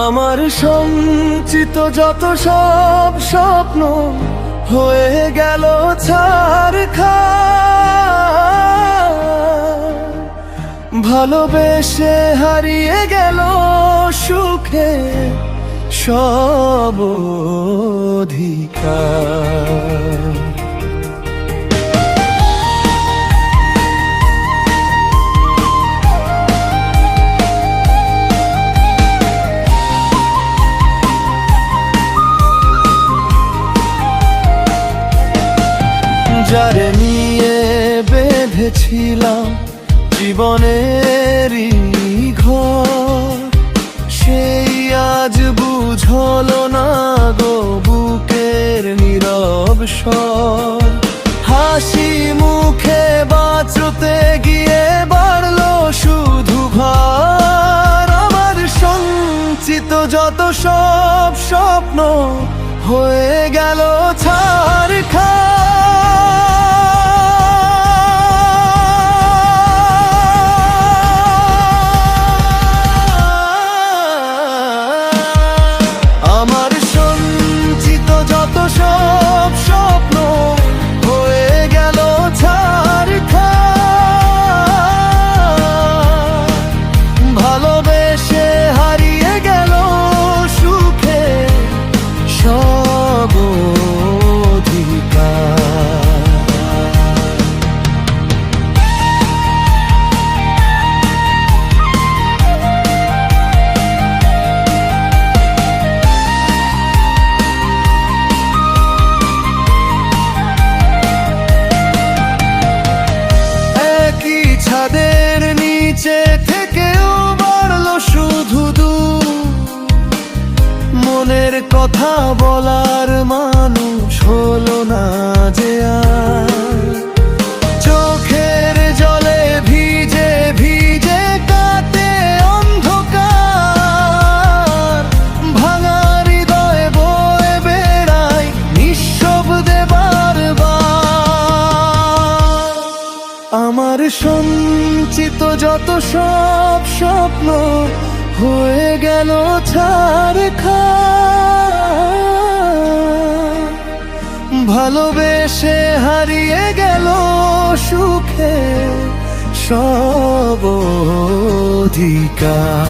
আমার সঞ্চিত যত সব স্বপ্ন হয়ে গেল ছারখার, ভালোবেসে হারিয়ে গেল সুখে সব অধিকার। যারে নিয়ে বেঁধেছিলাম জীবনেরই ঘর, সেই আজ বুঝলো না গো বুকের নীরব স্বর। হাসি মুখে বাঁচতে গিয়ে বাড়লো শুধু ভার, আমার সঞ্চিত যত সব স্বপ্ন হয়ে গেল ছারখার। ছাদের নিচে থেকেও বাড়লো শুধু দূর, মনের কথা বলার মানুষ হলো না যে আর। চোখের জলে ভিজে ভিজে কাটে অন্ধকার, ভাঙা হৃদয়ে বয়ে বেড়াই নিঃশব্দে বারবার। আমার সঞ্চিত যত সব স্বপ্ন হয়ে গেল ছারখার, ভালোবেসে হারিয়ে গেল সুখে সব অধিকার।